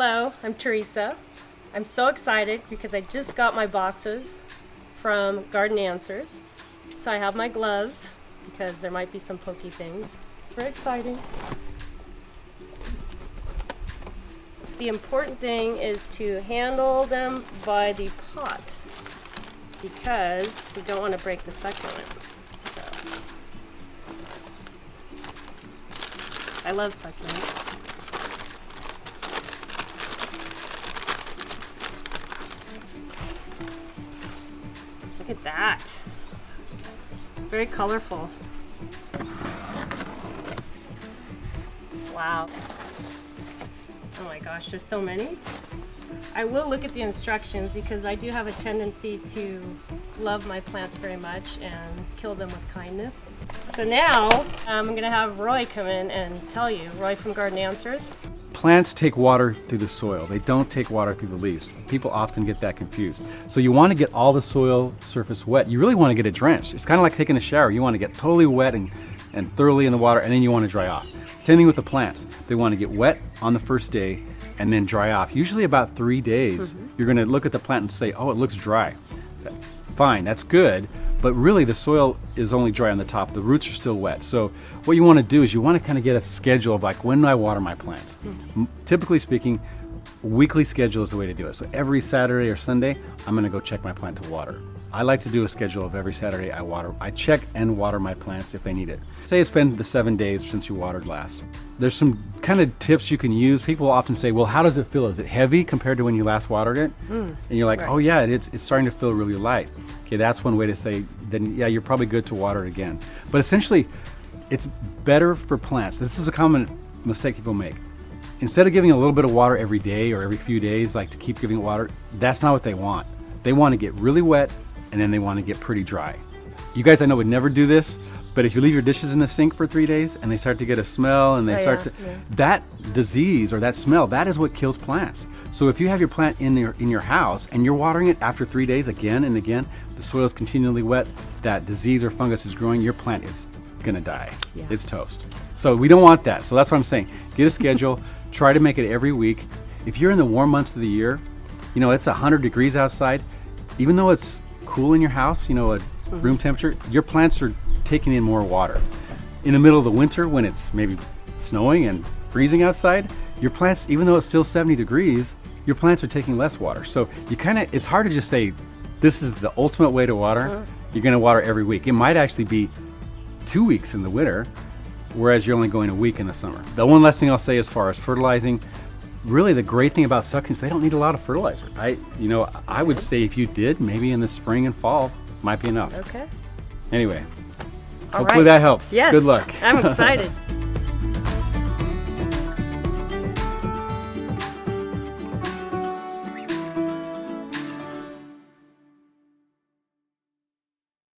Hello, I'm Teresa. I'm so excited because I just got my boxes from Garden Answers. So I have my gloves because there might be some pokey things. It's very exciting. The important thing is to handle them by the pot because you don't want to break the succulent. So I love succulents. Look at that. Very colorful. Wow. Oh my gosh, there's so many. I will look at the instructions because I do have a tendency to love my plants very much and kill them with kindness. So now I'm going to have Roy come in and tell you. Roy from Garden Answers. Plants take water through the soil. They don't take water through the leaves. People often get that confused. So you want to get all the soil surface wet. You really want to get it drenched. It's kind of like taking a shower. You want to get totally wet and thoroughly in the water, and then you want to dry off. Same thing with the plants. They want to get wet on the first day and then dry off. Usually about 3 days, you're going to look at the plant and say, oh, it looks dry. Fine, that's good, but really the soil is only dry on the top. The roots are still wet. So what you want to do is you want to kind of get a schedule of like, when do I water my plants? Typically speaking, weekly schedule is the way to do it. So every Saturday or Sunday, I'm going to go check my plant to water. I like to do a schedule of every Saturday I check and water my plants if they need it. Say it's been the 7 days since you watered last. There's some kind of tips you can use. People often say, well, how does it feel? Is it heavy compared to when you last watered it? And you're like, oh yeah, it's starting to feel really light. Okay, that's one way to say, then yeah, you're probably good to water it again. But essentially, it's better for plants. This is a common mistake people make. Instead of giving a little bit of water every day or every few days, like to keep giving it water, that's not what they want. They want to get really wet and then they want to get pretty dry. You guys I know would never do this, but if you leave your dishes in the sink for 3 days and they start to get a smell and they that disease or that smell, that is what kills plants. So if you have your plant in your house and you're watering it after 3 days again and again, the soil is continually wet, that disease or fungus is growing, your plant is gonna die. Yeah. It's toast. So we don't want that. So that's what I'm saying. Get a schedule, try to make it every week. If you're in the warm months of the year, you know, it's 100 degrees outside, even though it's cool in your house, you know, at room temperature, your plants are taking in more water. In the middle of the winter when it's maybe snowing and freezing outside, your plants, even though it's still 70 degrees, your plants are taking less water. So you it's hard to just say, this is the ultimate way to water. You're gonna water every week. It might actually be 2 weeks in the winter, whereas you're only going a week in the summer. The one last thing I'll say as far as fertilizing, really the great thing about succulents, they don't need a lot of fertilizer. I would say if you did, maybe in the spring and fall, might be enough. Okay. Anyway, hopefully that helps. Yes. Good luck. I'm excited.